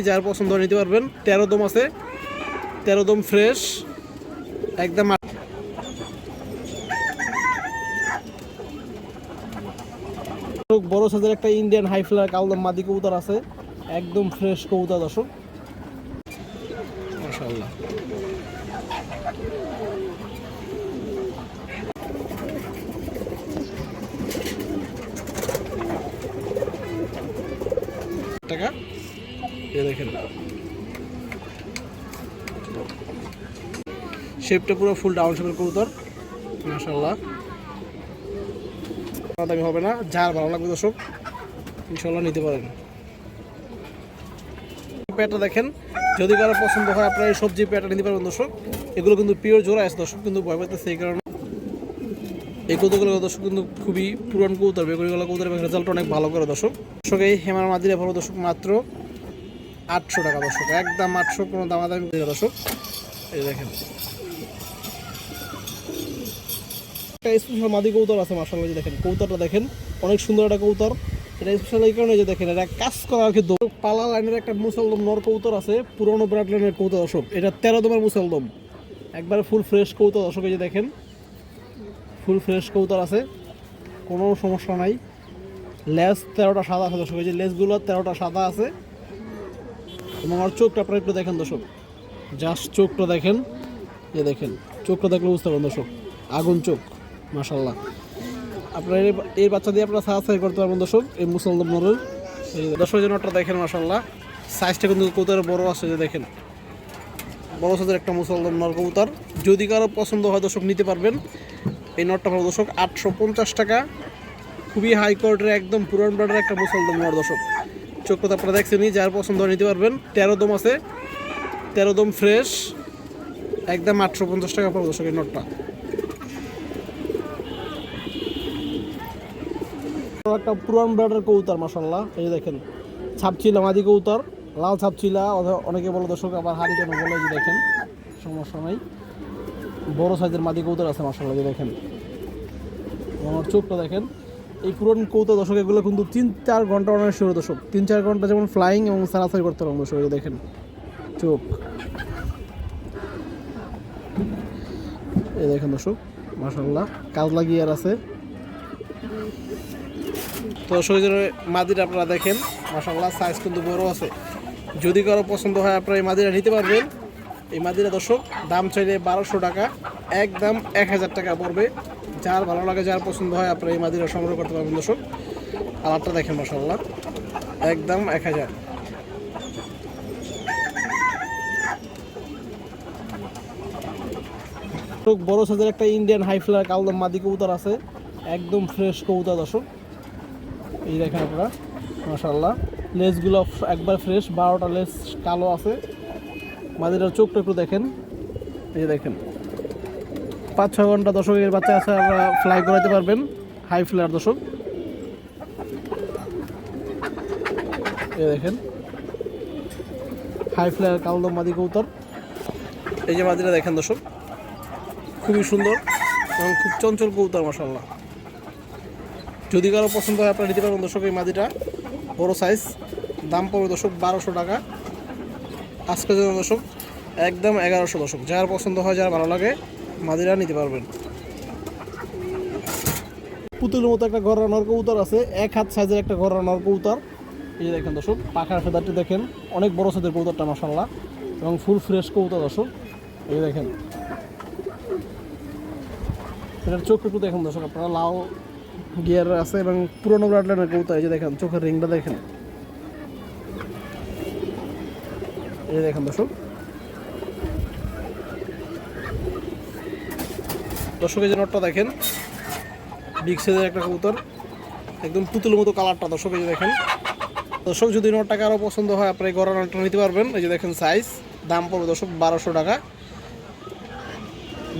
যার পছন্দ নিতে পারবেন। 13 দম আছে, 13 দম ফ্রেশ একদম। বড় সাইজের একটা ইন্ডিয়ান হাই ফ্লায়ার কালদম মাদি কবুতর আছে, একদম ফ্রেশ কবুতর দর্শক, মাশাআল্লাহ। টাকা এই দেখেন, শেপটা পুরো ফুল ডাউন শেপের কবুতর, মাশাআল্লাহ। দামি হবে না, যার ভালো লাগবে দর্শক ইনশাআল্লাহ নিতে পারেন। পেটা দেখেন, যদি কারো পছন্দ হয় আপনারা এই সবজি পেটা নিতে পারবেন দর্শক। এগুলো কিন্তু পিওর জোড়া আছে দর্শক, কিন্তু ভয় পাইতেছে সেই কারণে। এই কৌতুকগুলো দর্শক কিন্তু খুবই পুরান কৌতর, বেগুড়িগুলো কৌতরের রেজাল্ট অনেক ভালো করে দর্শক। দর্শক এই হেমার মাদিরা ভালো দর্শক, মাত্র 800 টাকা দর্শক, একদম 800, কোনো দামাদামি দর্শক। এই দেখেন একটা স্পেশাল মাদি কৌতর আছে মাশাআল্লাহ, দেখেন কৌতরটা দেখেন, অনেক সুন্দর একটা কৌতর। এটা স্পেশাল এই কারণে যে দেখেন এটা কাজ করা আর কি। পালা লাইনের একটা মুসলদম নর কৌতর আছে, পুরোনো ব্রাড লাইনের কৌতর দর্শক, এটা 13 দমের মুসলদম, একবার ফুল ফ্রেশ কৌতর দর্শক। এই যে দেখেন ফুল ফ্রেশ কৌতর আছে, কোনো সমস্যা নাই। লেজ 13টা সাদা আছে দর্শক, এই যে লেজগুলো 13টা সাদা আছে। এবং আর চোখটা আপনারা একটু দেখেন দর্শক, জাস্ট চোখটা দেখেন, এই দেখেন চোখটা দেখলে বুঝতে পারবেন দর্শক, আগুন চোখ মাশাআল্লাহ। আপনার এই বাচ্চা দিয়ে আপনারা সাহায্য করতে পারবেন দর্শক, এই মুসলদম নরের। এই দর্শক জনটা দেখেন মাশাআল্লাহ, সাইজটা কিন্তু কবুতরের বড় আছে, যে দেখেন বড় সাইজের একটা মুসলদম নর কবুতর। যদি কারো পছন্দ হয় দর্শক নিতে পারবেন। এই নটটা পাবো দর্শক 850 টাকা, খুবই হাই কোয়ালিটির একদম পুরান ব্রাডের একটা মুসলদম নর দর্শক। চোখটা আপনারা দেখছেনই, যার পছন্দ হয় নিতে পারবেন। 13 দম আছে, 13 দম ফ্রেশ একদম 850 টাকা পাবো দর্শক এই নটটা। একটা পুরান ব্রাডের কবুতর মাশাআল্লাহ, এই যে দেখেন ছাপচিলা মাদি কবুতর, লাল ছাপচিলা অনেকে বলে দর্শক, আবার হাড়ি কেন বলে, যে দেখেন সমস্যা নাই। বড় সাইজের মাদি কবুতর আছে মাশাআল্লাহ, যে দেখেন আমার চোখটা দেখেন। এই পুরান কবুতর দর্শক এগুলো কিন্তু 3-4 ঘন্টা অনেক শুরু দর্শক, 3-4 ঘন্টা যেমন ফ্লাইং এবং সারাসারি করতে পারবো দর্শক। এই দেখেন চোখ, এই দেখেন দর্শক মাশাআল্লাহ, কাজ লাগিয়ে আর আছে। তো দর্শকের মাদিরা আপনারা দেখেন মাশাআল্লাহ, সাইজ কিন্তু বড় আছে। যদি কারো পছন্দ হয় আপনারা এই মাদিরা নিতে পারবেন। এই মাদিরা দর্শক দাম চাইলে 1200 টাকা, একদম 1000 টাকা পড়বে। যার ভালো লাগে, যার পছন্দ হয় আপনারা এই মাদিরা সংগ্রহ করতে পারবেন দর্শক। কালারটা দেখেন মাশাআল্লাহ, একদম 1000। বড় সাইজের একটা ইন্ডিয়ান হাই ফ্লায়ার কালদম মাদি কবুতর আছে, একদম ফ্রেশ কবুতর দর্শক। এই দেখেন আপনারা মাশাআল্লাহ, লেজগুলো একবার ফ্রেশ, 12টা লেজ কালো আছে। মাদিরার চোখটা একটু দেখেন, এই যে দেখেন 5-6 ঘন্টা দর্শকের বাচ্চা আছে, আমরা ফ্লাই করাতে পারবেন, হাই ফ্লায়ার দর্শক। এই দেখেন হাই ফ্লায়ার কালদম মাদি কবুতর। এই যে মাদিরা দেখেন দর্শক, খুবই সুন্দর এবং খুব চঞ্চল কবুতর মাশাআল্লাহ। যদি কারো পছন্দ হয় আপনারা নিতে পারবেন দর্শক এই মাদিটা, বড় সাইজ। দাম পড়বে দর্শক 1200 টাকা। আজকের জন্য দর্শক একদম 1100 দর্শক। যার পছন্দ হয়, যার ভালো লাগে মাদিরা নিতে পারবেন। পুতুলের মতো একটা গড়া নর কবুতর আছে, 1 হাত সাইজের একটা গড়া নর কবুতর। এই দেখেন দর্শক, পাখার ফেদারটি দেখেন, অনেক বড় সাইজের কবুতরটা মাশাআল্লাহ, এবং ফুল ফ্রেশ কবুতর দর্শক। এই দেখেন এটার চোখ একটু দেখেন দর্শক আপনারা, লাল গিয়ার আছে এবং পুরোনো ব্লাড লাইনের কবুতর। এই যে দেখেন চোখের রিংটা দেখেন, এই দেখেন দর্শক। দর্শকের যে নটটা দেখেন, বিগ সাইজের একটা কবুতর, একদম পুতুলের মতো কালারটা দর্শক। এই যে দেখেন দর্শক, যদি নটটাকে আরও পছন্দ হয় আপনার এই গড়া নটটা নিতে পারবেন। এই যে দেখেন সাইজ, দাম পড়বে দর্শক 1200 টাকা।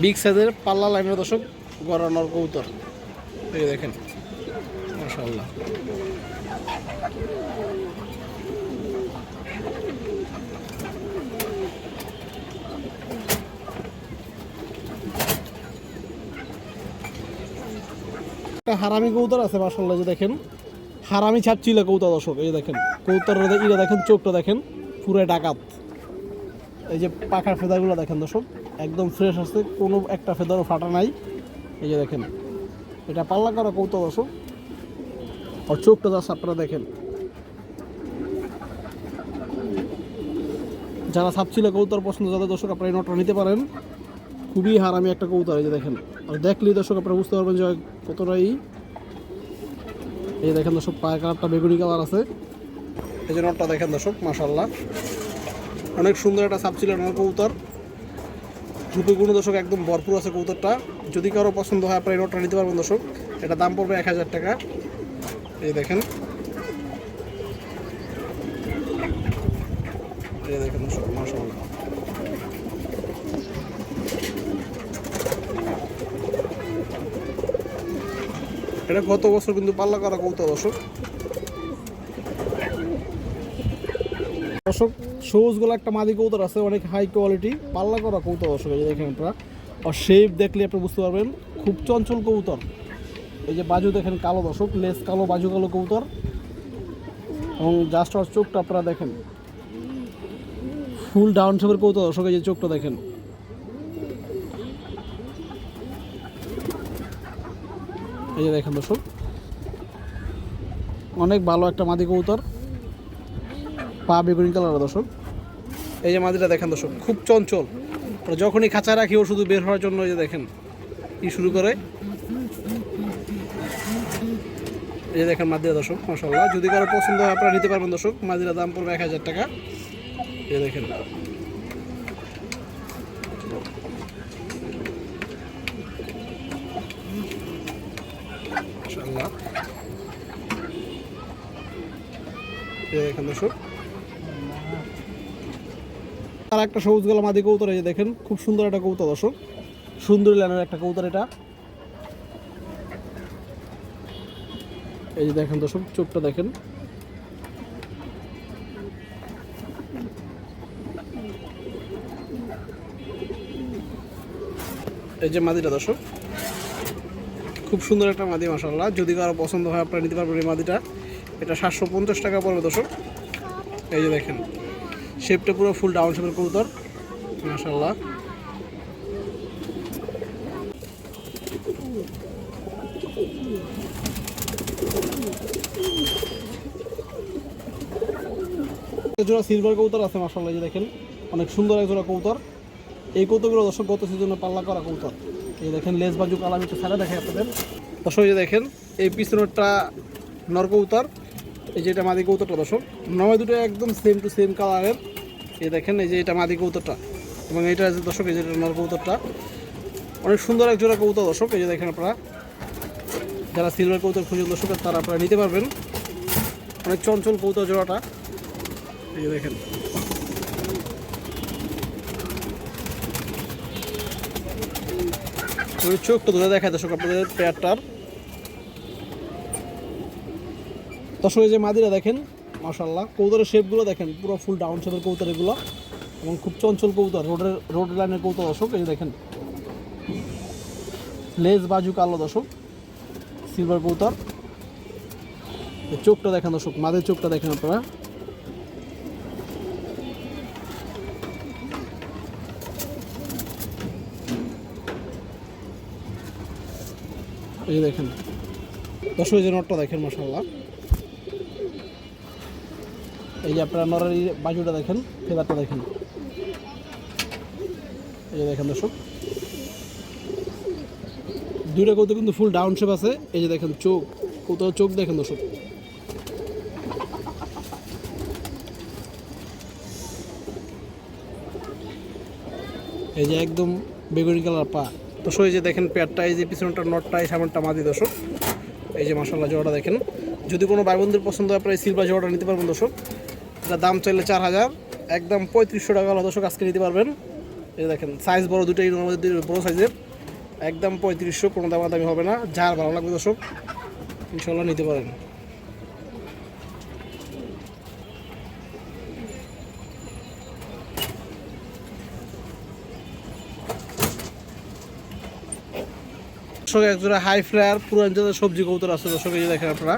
বিগ সাইজের পাল্লা লাইনের দর্শক গড়া নর কবুতর। এই যে দেখেন মাশাআল্লাহ। একটা হারামি কবুতর আছে মাশাআল্লাহ, যে দেখেন হারামি ছাপচিলা কবুতর দর্শক। এই দেখেন কবুতরের ইটা দেখেন, চোখটা দেখেন, পুরো ডাকাত। এই যে পাখার ফেদারগুলো দেখেন দর্শক, একদম ফ্রেশ আছে, কোনো একটা ফেদারও ফাটা নাই। এই যে দেখেন, এটা পাল্লা করা কৌতুক দর্শক। আর চোখটা জাস্ট আপনারা দেখেন, যারা সাপচিলা কৌতার পছন্দ যাদের দর্শক আপনারা এই নটটা নিতে পারেন। খুবই হারামি একটা কৌতার। এই যে দেখেন, আর দেখলেই দর্শক আপনারা বুঝতে পারবেন যে কতটাই। এই দেখেন দর্শক, পায়ের কালারটা বেগুনি কালার আছে। এই যে নটটা দেখেন দর্শক, মাশাআল্লাহ অনেক সুন্দর একটা সাপচিলা নর কৌতার। রূপে গুণ দর্শক একদম ভরপুর আছে কৌতারটা। যদি কারো পছন্দ হয় আপনারা এই নটটা নিতে পারবেন দর্শক। এটা দাম পড়বে 1000 টাকা। এই দেখেন, এই দেখেন দর্শক, মাশাআল্লাহ এটা গত বছর কিন্তু পাল্লা করা কৌতুক দর্শক। দর্শক সবুজগুলো একটা মাদি কৌতুক আছে, অনেক হাই কোয়ালিটি পাল্লা করা কৌতুক দর্শক। এই যে দেখেন আপনারা, আর শেপ দেখলে আপনি বুঝতে পারবেন খুব চঞ্চল কবুতর। এই যে বাজু দেখেন কালো দর্শক, লেস কালো, বাজু কালো কবুতর। এবং জাস্ট আর চোখটা আপনারা দেখেন, ফুল ডাউন শেপের কবুতর দর্শক। এই যে চোখটা দেখেন, এই যে দেখেন দর্শক, অনেক ভালো একটা মাদি কবুতর, পা বেগুনি কালার দর্শক। এই যে মাদিটা দেখেন দর্শক, খুব চঞ্চল। যখনই খাঁচা রাখি ও শুধু বের হওয়ার জন্য এই যে দেখেন কি শুরু করে। এই যে দেখেন মাদিরা দর্শক, মাশাআল্লাহ যদি কারো পছন্দ হয় আপনারা নিতে পারবেন দর্শক। মাদিরা দাম পড়বে 1000 টাকা। এই দেখেন, মাশাআল্লাহ এই দেখেন দর্শক। আর একটা সবুজ গলা মাদি কবুতর। এই যে দেখেন, খুব সুন্দর একটা কবুতর দর্শক, সুন্দরী লাইনের একটা কবুতর এটা। এই যে দেখেন দর্শক, চোখটা দেখেন, এই যে মাদিটা দর্শক, খুব সুন্দর একটা মাদি মাশাআল্লাহ। যদি কারো পছন্দ হয় আপনারা নিতে পারবেন এই মাদিটা। এটা 750 টাকা পড়বে দর্শক। এই যে দেখেন, শেপটা পুরো ফুল ডাউন শেপের কবুতর মাশাআল্লাহ। জোড়া সিলভার কবুতর আছে মাশাআল্লাহ। এই যে দেখেন, অনেক সুন্দর এক জোড়া কবুতর। এই কবুতরগুলো দর্শক গত সিজনে পাল্লা করা কবুতর। এই দেখেন লেজ বাজু কালার, একটু ছাড়া দেখে আপনাদের দর্শক। এই যে দেখেন, এই পিছনেরটা নর কবুতর, এই যে এটা মাদি কবুতরটা দর্শক। নয় দুটো একদম সেম টু সেম কালারের। এই দেখেন, এই যে এটা মাদি কবুতরটা এবং এইটা দর্শক, এই যে নর কবুতরটা অনেক সুন্দর এক জোড়া কবুতর দর্শক। এই যে দেখেন আপনারা, যারা সিলভার কবুতর খুঁজে দর্শক তারা আপনারা নিতে পারবেন। অনেক চঞ্চল কবুতর জোড়াটা। এই যে দেখেন, চোখটা ধরে দেখায় দর্শক আপনাদের পেয়ারটার দর্শক। এই যে মাদিরা দেখেন মাশাআল্লাহ, কবুতরের শেপগুলো দেখেন, পুরো ফুল ডাউন শেপের কবুতর এগুলো এবং খুব চঞ্চল কবুতর, রোড লাইনের কবুতর দর্শক। এই যে দেখেন, লেজ বাজু কালো দর্শক, সিলভার কবুতর। চোখটা দেখেন দর্শক, মাদের চোখটা দেখেন আপনারা। এই দেখেন দর্শক, এই যে নটটা দেখেন মাশাআল্লাহ। এই যে আপনারা নরের বাজুটা দেখেন, ফেদারটা দেখেন। এই যে দেখেন দর্শক, দুইটা কবুতর কিন্তু ফুল ডাউন শেপ আছে। এই যে দেখেন চোখ, কবুতর চোখ দেখেন দর্শক। এই যে একদম বেগুনি কালার পা দর্শক। এই যে দেখেন পেয়ারটা, এই যে পিছনটা নটটা, এই সামনটা মাদি দর্শক। এই যে মাশাআল্লাহ জোড়াটা দেখেন। যদি কোনো ভাই বোনদের পছন্দ হয় আপনারা এই সিলভার জোড়াটা নিতে পারবেন দর্শক। এটা দাম চাইলে 4000, একদম 3500 টাকা দর্শক আজকে নিতে পারবেন। এই দেখেন সাইজ বড়, দুটোই বড় সাইজের, একদম 3500, কোনো দামাদামি হবে না। যার ভালো লাগবে দর্শক ইনশাআল্লাহ নিতে পারেন। দর্শক এক জোড়া হাই ফ্লায়ার পুরান জাতের সবজি কবুতর আছে দর্শক। এই যে দেখেন আপনারা,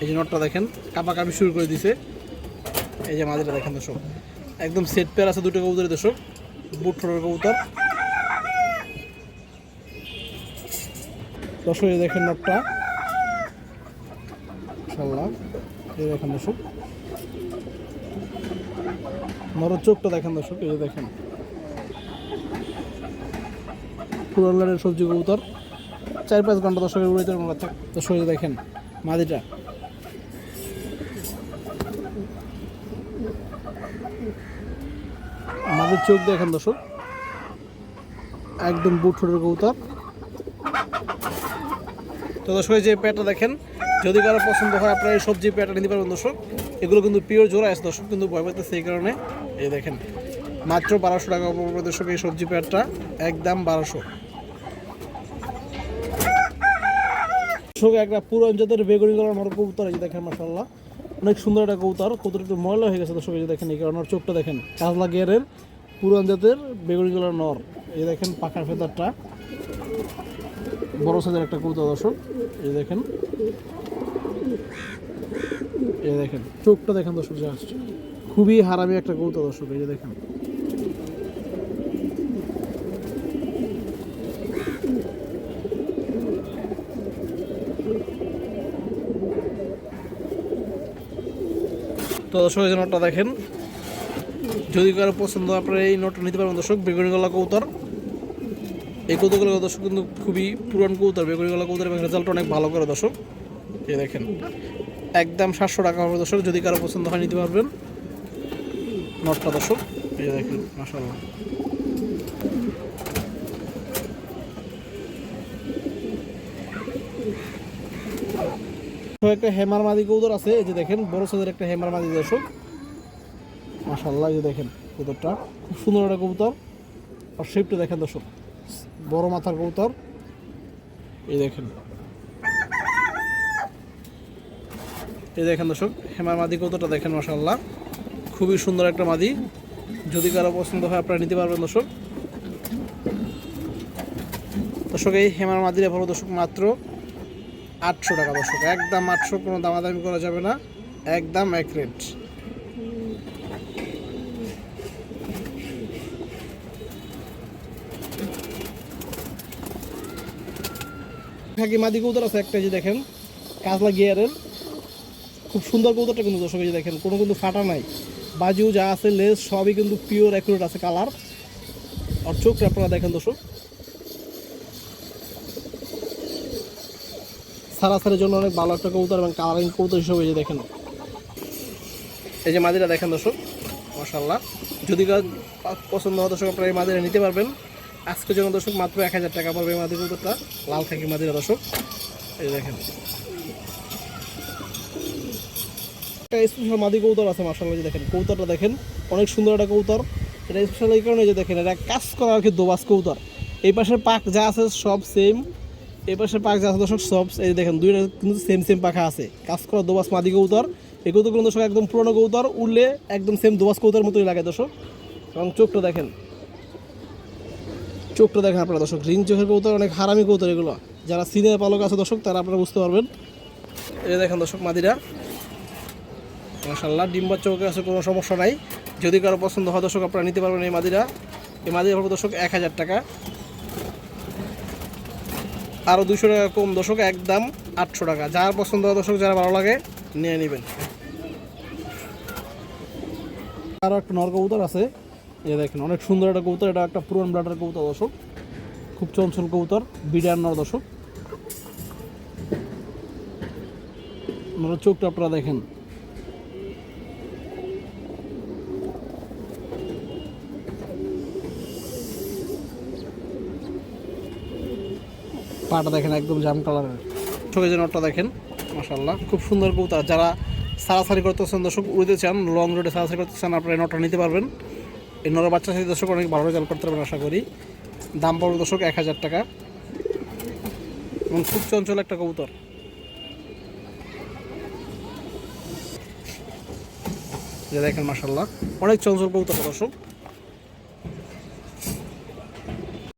এই যে নটটা দেখেন, কাপাকাপি শুরু করে দিছে। এই যে মাদিটা দেখেন দর্শক, একদম সেট পেয়ার আছে দুটো কবুতরের দর্শক, বুট ঠোঁটের কবুতর। দর্শক এই দেখেন নটটা মাশাআল্লাহ, এই দেখেন দর্শক নরের চোখটা দেখেন দর্শক, এই যে দেখেন পুরান লাইনের সবজি কবুতর, 4-5 ঘন্টা দর্শকের উড়াইতে বাচ্চা। দর্শক এই যে দেখেন মাদিটা, মাদির চোখ দেখেন দর্শক, একদম বুট ঠোঁটের কবুতর। তো দর্শক যে পেয়ারটা দেখেন, যদি কারো পছন্দ হয় আপনারা এই সবজি পেয়ারটা নিতে পারবেন দর্শক। এগুলো কিন্তু পিওর জোড়া আছে দর্শক, কিন্তু ভয় পাইতেছে সেই কারণে। এই দেখেন মাত্র 1200 টাকা পড়বে দর্শক এই সবজি পেয়ারটা, একদম 1200। দর্শক একটা পুরো জাতের বেগুনি কালার নর কবুতর, এই দেখেন মাশাআল্লাহ, অনেক সুন্দর একটা কবুতর। কবুতর একটু ময়লা হয়ে গেছে দর্শক, এই দেখেন এই কারণে চোখটা দেখেন, কাজলা গিয়ারের পুরান জাতের বেগুনি কালার নর। এই দেখেন পাখার ফেদারটা, বড় সাইজের একটা কবুতর দর্শক, এই দেখেন, এই দেখেন চোখটা দেখেন দর্শক, জাস্ট খুবই হারামি একটা কবুতর দর্শক, এই যে দেখেন। তো দর্শক এই যে নোটটা দেখেন, যদি কারো পছন্দ আপনারা এই নোটটা নিতে পারবেন দর্শক, বেগুনি গলা কবুতর। এই কবুতরগুলো দর্শক কিন্তু খুবই পুরান কবুতর, বেগুনি গলা কবুতর, এবং রেজাল্ট অনেক ভালো করে দর্শক। এই দেখেন একদম 700 টাকা হবে দর্শক, যদি কারো পছন্দ হয় নিতে পারবেন নোটটা দর্শক। এই দেখেন মাশাআল্লাহ, একটা হেমার মাদি কবুতর আছে, এই যে দেখেন বড় সাইজের একটা হেমার মাদি দর্শক মাশাআল্লাহ। এই যে দেখেন কবুতরটা খুব সুন্দর একটা কবুতর, আর শেপটা দেখেন দর্শক, বড় মাথার কবুতর। এই দেখেন, এই দেখেন দর্শক হেমার মাদি কবুতরটা দেখেন মাশাআল্লাহ, খুবই সুন্দর একটা মাদি। যদি কারো পছন্দ হয় আপনারা নিতে পারবেন দর্শক। দর্শক এই হেমার মাদিরা ভালো দর্শক মাত্র 800 টাকা দর্শক, একদম 800, কোনো দামাদামি করা যাবে না, একদম এক রেট। খাকি মাদি কবুতর আছে একটা, যে দেখেন কাজলা গিয়ারের, খুব সুন্দর কবুতরটা কিন্তু দর্শক, এই যে দেখেন কোনো কিন্তু ফাটা নাই, বাজু যা আছে লেস সবই কিন্তু পিওর অ্যাকুরেট আছে কালার। আর চোখটা আপনারা দেখেন দর্শক, সারাসারের জন্য অনেক ভালো একটা কবুতর এবং কালারিং কবুতর হিসেবে এই যে দেখেন, এই যে মাদিরা দেখেন দর্শক মাশাআল্লাহ। যদি পছন্দ হয় দর্শক আপনারা এই মাদিরা নিতে পারবেন। আজকের জন্য দর্শক মাত্র 1000 টাকা পড়বে এই মাদি কবুতরটা, লাল খাকি মাদিরা দর্শক। এই দেখেন একটা স্পেশাল মাদি কবুতর আছে মাশাআল্লাহ, যে দেখেন কবুতরটা দেখেন অনেক সুন্দর একটা কবুতর। এটা স্পেশাল এই কারণে যে দেখেন এটা কাজ করা আর কি দোবাস কবুতর। এই পাশের পাক যা আছে সব সেম, এই পাশের পাক যা আছে দর্শক সব এই দেখেন দুইটা কিন্তু সেম পাখা আছে, কাজ করা দোবাস মাদি কবুতর। এই কবুতরগুলো দর্শক একদম পুরনো কবুতর, উড়লে একদম সেম দোবাস কবুতর মতোই লাগে দর্শক। এবং চোখটা দেখেন, চোখটা দেখেন আপনারা দর্শক, রিং চোখের কবুতর, অনেক হারামি কবুতর এগুলো। যারা সিনিয়র পালক আছে দর্শক তারা আপনারা বুঝতে পারবেন। এই দেখেন দর্শক মাদিরা মাশাআল্লাহ, ডিম বাচ্চা চোখে আছে, কোনো সমস্যা নাই। যদি কারো পছন্দ হয় দর্শক আপনারা নিতে পারবেন এই মাদিরা। এই মাদিরা হবে দর্শক 1000 টাকা, আরও 200 টাকা কম দর্শক, একদম 800 টাকা। যার পছন্দ হয় দর্শক, যারা ভালো লাগে নিয়ে নেবেন। আরও একটা নর কবুতর আছে, এই দেখেন অনেক সুন্দর একটা কবুতর, এটা একটা পুরান ব্লাডের কবুতর দর্শক, খুব চঞ্চল কবুতর, বিডার নর দর্শক। চোখটা আপনারা দেখেন, পাটা দেখেন একদম জাম কালারের। চোখে যে নটটা দেখেন মাশাআল্লাহ, খুব সুন্দর কবুতর। যারা সারাসারি করতেছেন দর্শক, উড়তে চান, লং রোডে সারাসারি করতে চান, আপনারা এই নটটা নিতে পারবেন। এই নরের বাচ্চা সাথে দর্শক অনেক ভালো রেজাল্ট করতে পারবেন আশা করি। দাম পড়বে দর্শক 1000 টাকা, এবং খুব চঞ্চল একটা কবুতর। যে দেখেন মাশাআল্লাহ, অনেক চঞ্চল কবুতর দর্শক।